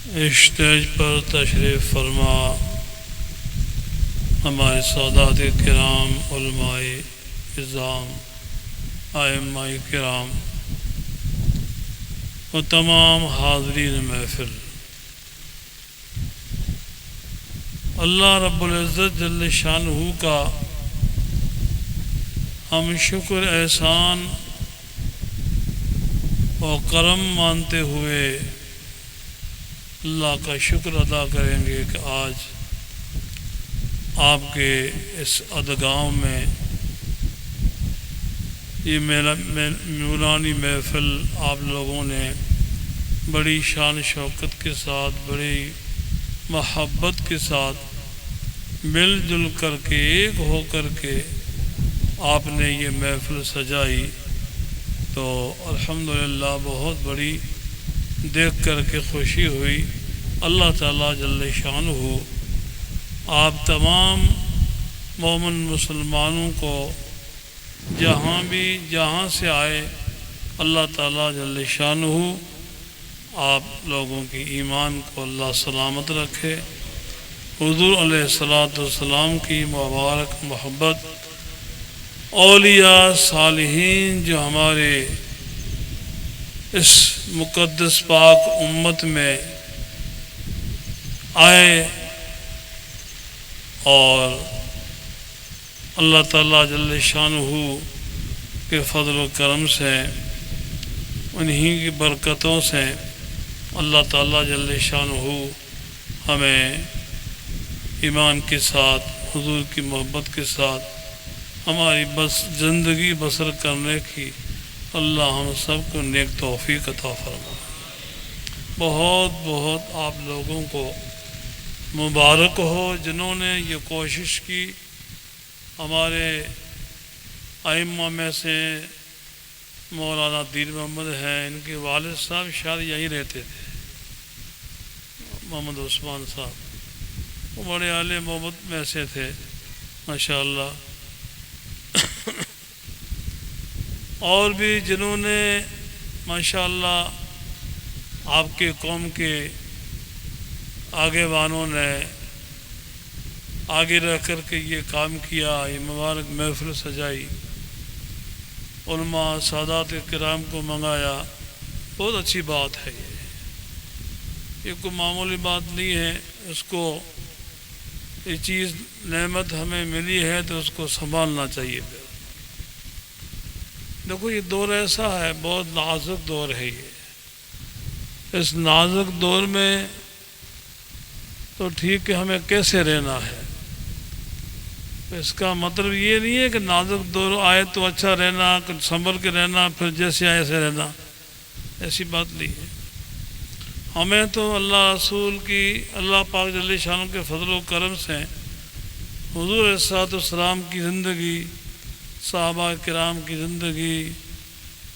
Stage پر تشریف فرما ہمارے سادات کرام، علماء اعظام، ائمہ کرام و تمام حاضرین محفل، اللہ رب العزت جل شانہ کا ہم شکر احسان و کرم مانتے ہوئے اللہ کا شکر ادا کریں گے کہ آج آپ کے اس عدگاؤں میں یہ نورانی محفل آپ لوگوں نے بڑی شان شوکت کے ساتھ، بڑی محبت کے ساتھ مل جل کر کے ایک ہو کر کے آپ نے یہ محفل سجائی، تو الحمدللہ بہت بڑی دیکھ کر کے خوشی ہوئی۔ اللہ تعالیٰ جل شانہ آپ تمام مومن مسلمانوں کو جہاں سے آئے، اللہ تعالیٰ جل شانہ آپ لوگوں کی ایمان کو اللہ سلامت رکھے۔ حضور علیہ الصلوۃ والسلام کی مبارک محبت، اولیاء صالحین جو ہمارے اس مقدس پاک امت میں آئے اور اللہ تعالیٰ جل شانہ کے فضل و کرم سے، انہی کی برکتوں سے اللہ تعالیٰ جل شانہ ہمیں ایمان کے ساتھ، حضور کی محبت کے ساتھ ہماری زندگی بسر کرنے کی اللہ ہم سب کو نیک توفیق عطا فرمائے۔ بہت بہت آپ لوگوں کو مبارک ہو جنہوں نے یہ کوشش کی۔ ہمارے ائمہ میں سے مولانا دین محمد ہیں، ان کے والد صاحب شاید یہیں رہتے تھے، محمد عثمان صاحب، وہ بڑے اہل محبت میں سے تھے ماشاءاللہ۔ اور بھی جنہوں نے ماشاءاللہ آپ کے قوم کے آگے وانوں نے آگے رہ کر کے یہ کام کیا، یہ مبارک محفل سجائی، علماء سادات کرام کو منگایا، بہت اچھی بات ہے۔ یہ کوئی معمولی بات نہیں ہے، اس کو یہ چیز نعمت ہمیں ملی ہے تو اس کو سنبھالنا چاہیے۔ دیکھو یہ دور ایسا ہے، بہت نازک دور ہے یہ۔ اس نازک دور میں تو ٹھیک ہے ہمیں کیسے رہنا ہے، اس کا مطلب یہ نہیں ہے کہ نازک دور آئے تو اچھا رہنا، سنبھل کے رہنا، پھر جیسے آئے ایسے رہنا، ایسی بات نہیں ہے۔ ہمیں تو اللہ رسول کی، اللہ پاک جل شانہ کے فضل و کرم سے حضور علیہ الصلوۃ والسلام کی زندگی، صحابہ کرام کی زندگی،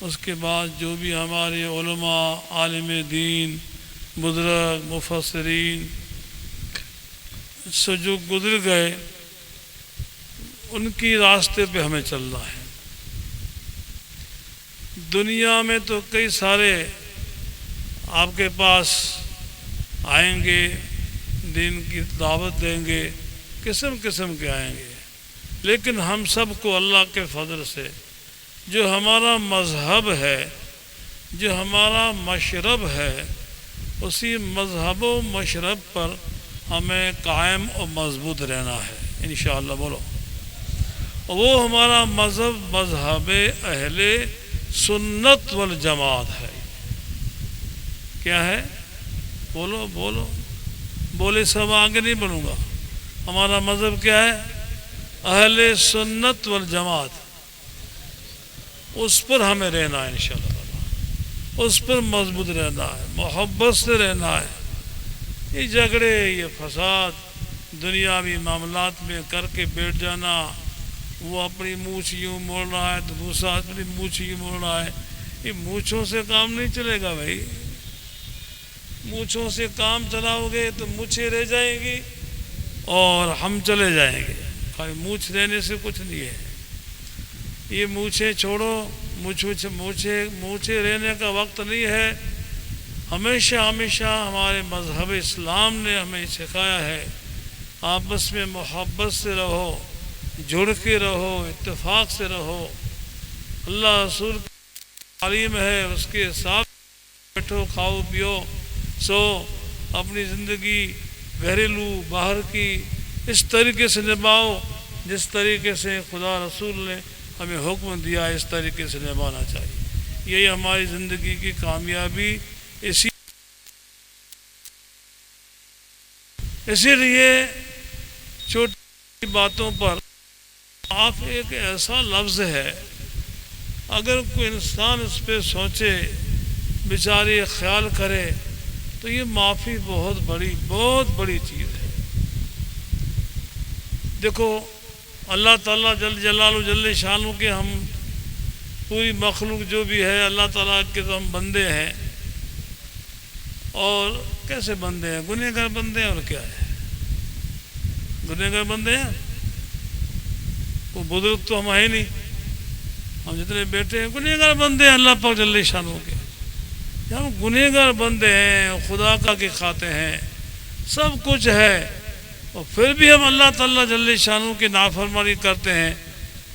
اس کے بعد جو بھی ہمارے علماء، عالم دین، بزرگ، مفسرین سے جو گزر گئے، ان کی راستے پہ ہمیں چلنا ہے۔ دنیا میں تو کئی سارے آپ کے پاس آئیں گے، دین کی دعوت دیں گے، قسم قسم کے آئیں گے، لیکن ہم سب کو اللہ کے فضل سے جو ہمارا مذہب ہے، جو ہمارا مشرب ہے، اسی مذہب و مشرب پر ہمیں قائم و مضبوط رہنا ہے انشاءاللہ۔ بولو، وہ ہمارا مذہب اہل سنت والجماعت ہے۔ کیا ہے؟ بولو بولو، بولے سب آگے نہیں بڑھوں گا۔ ہمارا مذہب کیا ہے؟ اہل سنت والجماعت۔ اس پر ہمیں رہنا ہے انشاءاللہ، اس پر مضبوط رہنا ہے، محبت سے رہنا ہے۔ یہ جھگڑے، یہ فساد، دنیاوی معاملات میں کر کے بیٹھ جانا، وہ اپنی مونچھ یوں موڑ رہا ہے تو دوسرا اپنی مونچھ یوں موڑ رہا ہے، یہ مونچھوں سے کام نہیں چلے گا بھائی۔ مونچھوں سے کام چلاؤ گے تو مونچھیں رہ جائیں گی اور ہم چلے جائیں گے۔ خالی مونچھ رہنے سے کچھ نہیں ہے۔ یہ مونچھیں چھوڑو، مونچھیں رہنے کا وقت نہیں ہے۔ ہمیشہ ہمیشہ ہمارے مذہب اسلام نے ہمیں سکھایا ہے آپس میں محبت سے رہو، جڑ کے رہو، اتفاق سے رہو۔ اللہ رسول کی تعلیم ہے، اس کے ساتھ بیٹھو، کھاؤ پیو، سو، اپنی زندگی گھریلو باہر کی اس طریقے سے نبھاؤ جس طریقے سے خدا رسول نے ہمیں حکم دیا، اس طریقے سے نبھانا چاہیے۔ یہی ہماری زندگی کی کامیابی۔ اسی لیے چھوٹی باتوں پر معاف ایک ایسا لفظ ہے، اگر کوئی انسان اس پہ سوچے، بیچارے خیال کرے، تو یہ معافی بہت بڑی چیز ہے۔ دیکھو اللہ تعالیٰ جل جلالہ جل شانہ کے ہم پوری مخلوق جو بھی ہے اللہ تعالیٰ کے تو ہم بندے ہیں، اور کیسے بندے ہیں؟ گنہگار بندے ہیں، اور کیا ہے؟ گنہگار بندے ہیں۔ وہ بزرگ تو ہم ہیں نہیں، ہم جتنے بیٹے ہیں گنہگار بندے ہیں اللہ پاک جل شانہ کے۔ ہم گنہگار بندے ہیں، خدا کا کے کھاتے ہیں، سب کچھ ہے، اور پھر بھی ہم اللہ تعالیٰ جل شانہ کی نافرمانی کرتے ہیں۔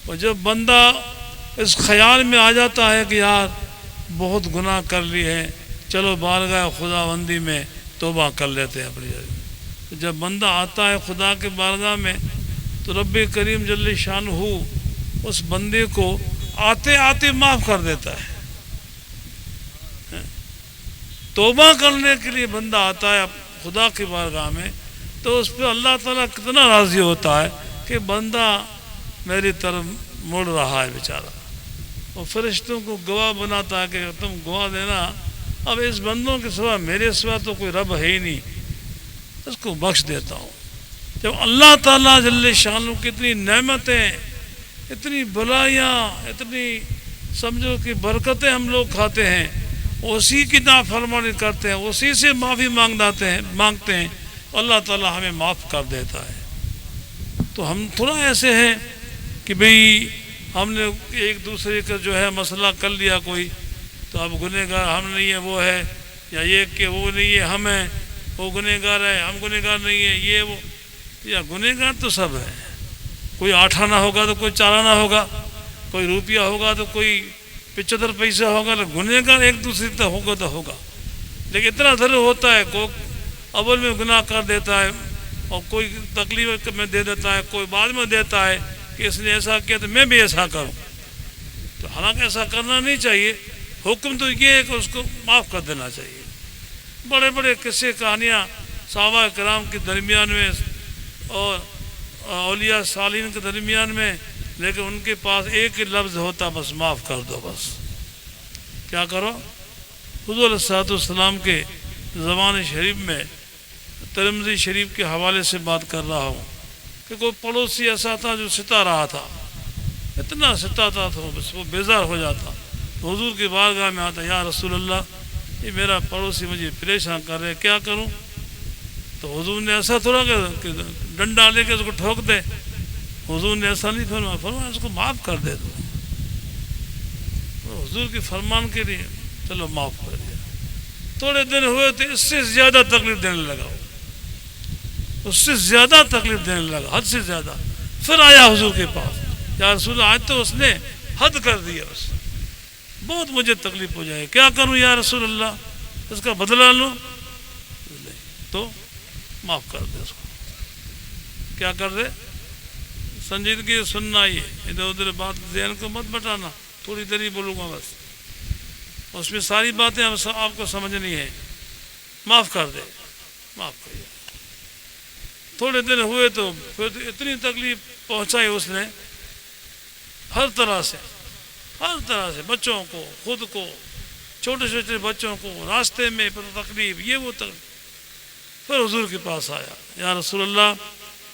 اور جب بندہ اس خیال میں آ جاتا ہے کہ یار بہت گناہ کر لی ہے، چلو بارگاہ خداوندی میں توبہ کر لیتے ہیں اپنی جگہ۔ جب بندہ آتا ہے خدا کے بارگاہ میں تو رب کریم جل شانہ اس بندے کو آتے آتے معاف کر دیتا ہے۔ توبہ کرنے کے لیے بندہ آتا ہے خدا کی بارگاہ میں تو اس پہ اللہ تعالیٰ کتنا راضی ہوتا ہے کہ بندہ میری طرف مڑ رہا ہے بیچارہ، اور فرشتوں کو گواہ بناتا ہے کہ تم گواہ دینا، اب اس بندوں کے سوا میرے سوا تو کوئی رب ہے ہی نہیں، اس کو بخش دیتا ہوں۔ جب اللہ تعالیٰ جل شانہ کی اتنی نعمتیں، اتنی بلائیاں، اتنی سمجھو کہ برکتیں ہم لوگ کھاتے ہیں، اسی کی نافرمانی کرتے ہیں، اسی سے معافی مانگتے ہیں، اللہ تعالیٰ ہمیں معاف کر دیتا ہے۔ تو ہم تھوڑا ایسے ہیں کہ بھئی ہم نے ایک دوسرے کا جو ہے مسئلہ کر لیا کوئی، تو اب گنہگار ہم نہیں ہے وہ ہے، یا یہ کہ وہ نہیں ہے ہم ہیں، وہ گنہگار ہے ہم گنہگار نہیں ہے، یہ وہ، یا گنہگار تو سب ہے۔ کوئی 8 آنا ہوگا تو کوئی 4 آنا ہوگا، کوئی روپیہ ہوگا تو کوئی 75 پیسہ ہوگا، تو گنہگار ایک دوسرے کا ہوگا تو ہوگا۔ لیکن اتنا ضرور ہوتا ہے کوئی اول میں گناہ کر دیتا ہے اور کوئی تکلیف میں دے دیتا ہے، کوئی بعد میں دیتا ہے کہ اس نے ایسا کیا تو میں بھی ایسا کروں، تو حالانکہ ایسا کرنا نہیں چاہیے۔ حکم تو یہ ہے کہ اس کو معاف کر دینا چاہیے۔ بڑے بڑے قصے کہانیاں صحابہ کرام کے درمیان میں اور اولیاء صالحین کے درمیان میں، لیکن ان کے پاس ایک ہی لفظ ہوتا، بس معاف کر دو۔ بس کیا کرو؟ حضور علیہ السلام کے زبان شریف میں ترمذی شریف کے حوالے سے بات کر رہا ہوں کہ کوئی پڑوسی ایسا تھا جو ستا رہا تھا، اتنا ستاتا تھا بس وہ بیزار ہو جاتا، تو حضور کی بارگاہ میں آتا، یا رسول اللہ یہ میرا پڑوسی مجھے پریشان کر رہے، کیا کروں؟ تو حضور نے ایسا تھوڑا کہ ڈنڈا لے کے اس کو ٹھوک دے، حضور نے ایسا نہیں فرمایا اس کو معاف کر دے دو۔ حضور کے فرمان کے لیے چلو معاف کر دیا۔ تھوڑے دن ہوئے تو اس سے زیادہ تکلیف دینے لگا، اس سے زیادہ تکلیف دینے لگا، حد سے زیادہ۔ پھر آیا حضور کے پاس، یا رسول اللہ آج تو اس نے حد کر دیا، بس بہت مجھے تکلیف ہو جائے، کیا کروں یا رسول اللہ؟ اس کا بدلہ لوں؟ تو معاف کر دے اس کو۔ کیا کر دے؟ سنجیدگی سننا، یہ ادھر ادھر بات ذہن کو مت بٹانا، تھوڑی دیر ہی بولوں گا بس، اس میں ساری باتیں آپ کو سمجھنی ہے۔ معاف کر دے، معاف کر دے۔ تھوڑے دن ہوئے تو پھر اتنی تکلیف پہنچائی اس نے، ہر طرح سے بچوں کو، خود کو، چھوٹے چھوٹے بچوں کو، راستے میں تکلیف، یہ وہ تکلیف۔ پھر حضور کے پاس آیا، یا رسول اللہ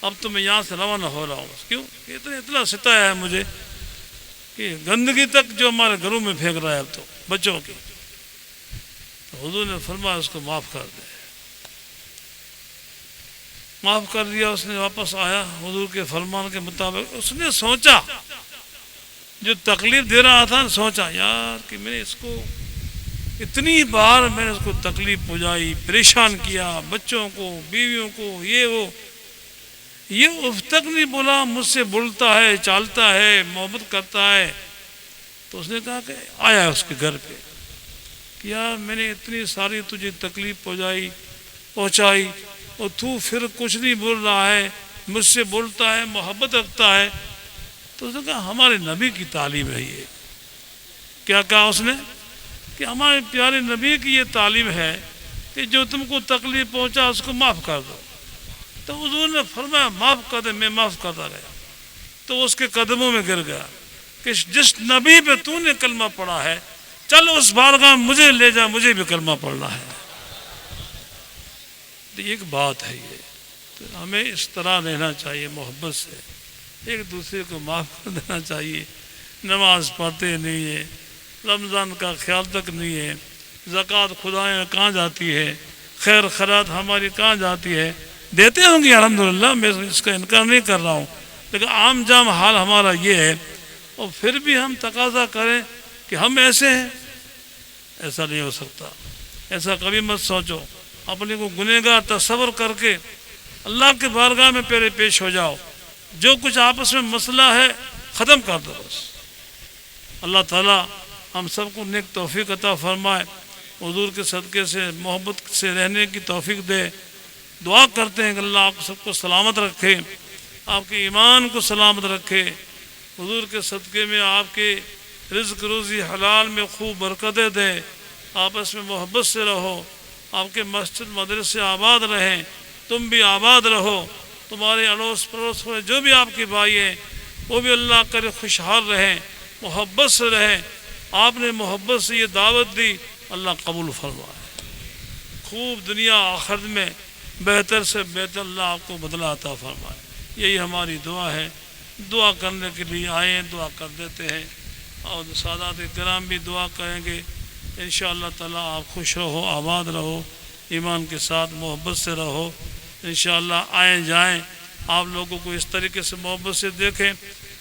اب تو میں یہاں سے روانہ ہو رہا ہوں، کیوں کہ اتنا ستایا ہے مجھے کہ گندگی تک جو ہمارے گھروں میں پھینک رہا ہے اب تو بچوں کی۔ تو حضور نے فرمایا اس کو معاف کر دے۔ معاف کر دیا اس نے، واپس آیا حضور کے فرمان کے مطابق۔ اس نے سوچا، جو تکلیف دے رہا تھا سوچا، یار کہ میں نے اس کو اتنی بار میں نے اس کو تکلیف پہنچائی، پریشان کیا، بچوں کو، بیویوں کو، یہ اف تک نہیں بولا مجھ سے بولتا ہے، چالتا ہے، محبت کرتا ہے۔ تو اس نے کہا کہ آیا اس کے گھر پہ کہ یار میں نے اتنی ساری تجھے تکلیف پہنچائی اور تو پھر کچھ نہیں بول رہا ہے، مجھ سے بولتا ہے، محبت رکھتا ہے۔ تو اس نے کہا ہمارے نبی کی تعلیم ہے یہ۔ کیا کہا اس نے کہ ہمارے پیارے نبی کی یہ تعلیم ہے کہ جو تم کو تکلیف پہنچا اس کو معاف کر دو۔ تو حضور نے فرمایا معاف کر دے، میں معاف کرتا گیا۔ تو اس کے قدموں میں گر گیا کہ جس نبی پہ تو نے کلمہ پڑھا ہے چل اس بارگاہ مجھے لے جا، مجھے بھی کلمہ پڑھنا ہے۔ تو ایک بات ہے یہ، تو ہمیں اس طرح رہنا چاہیے، محبت سے ایک دوسرے کو معاف کر دینا چاہیے۔ نماز پڑھتے نہیں ہے، رمضان کا خیال تک نہیں ہے، زکوٰۃ خدائیں کہاں جاتی ہے، خیر خیرات ہماری کہاں جاتی ہے؟ دیتے ہوں گے الحمدللہ، میں اس کا انکار نہیں کر رہا ہوں، لیکن عام جام حال ہمارا یہ ہے، اور پھر بھی ہم تقاضا کریں کہ ہم ایسے ہیں۔ ایسا نہیں ہو سکتا، ایسا کبھی مت سوچو۔ اپنے کو گنہگار تصور کر کے اللہ کے بارگاہ میں پہلے پیش ہو جاؤ، جو کچھ آپس میں مسئلہ ہے ختم کر دو بس۔ اللہ تعالیٰ ہم سب کو نیک توفیق عطا فرمائے، حضور کے صدقے سے محبت سے رہنے کی توفیق دے۔ دعا کرتے ہیں کہ اللہ آپ سب کو سلامت رکھے، آپ کے ایمان کو سلامت رکھے، حضور کے صدقے میں آپ کے رزق روزی حلال میں خوب برکتیں دے، آپس میں محبت سے رہو، آپ کے مسجد مدرسے آباد رہیں، تم بھی آباد رہو، تمہارے اڑوس پڑوس میں جو بھی آپ کے بھائی ہیں وہ بھی اللہ کرے خوشحال رہیں، محبت سے رہیں۔ آپ نے محبت سے یہ دعوت دی، اللہ قبول فرمائے، خوب دنیا آخرت میں بہتر سے بہتر اللہ آپ کو بدلہ عطا فرمائے۔ یہی ہماری دعا ہے۔ دعا کرنے کے لیے آئے ہیں، دعا کر دیتے ہیں، اور سادات کرام بھی دعا کریں گے۔ انشاءاللہ تعالیٰ آپ خوش رہو، آباد رہو، ایمان کے ساتھ محبت سے رہو۔ انشاءاللہ آئیں جائیں، آپ لوگوں کو اس طریقے سے محبت سے دیکھیں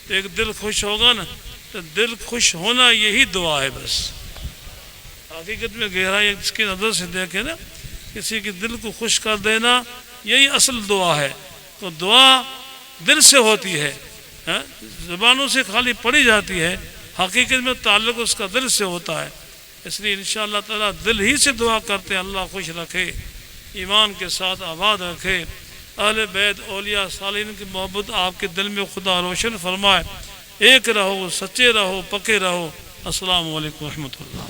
تو ایک دل خوش ہوگا نا، تو دل خوش ہونا یہی دعا ہے بس۔ حقیقت میں گہرائی اس کی نظر سے دیکھیں نا، کسی کے دل کو خوش کر دینا یہی اصل دعا ہے۔ تو دعا دل سے ہوتی ہے، زبانوں سے خالی پڑھی جاتی ہے، حقیقت میں تعلق اس کا دل سے ہوتا ہے۔ اس لیے انشاءاللہ تعالیٰ دل ہی سے دعا کرتے ہیں، اللہ خوش رکھے، ایمان کے ساتھ آباد رکھے، اہل بیت اولیاء صالحین کی محبت آپ کے دل میں خدا روشن فرمائے، ایک رہو، سچے رہو، پکے رہو۔ السلام علیکم ورحمۃ اللہ۔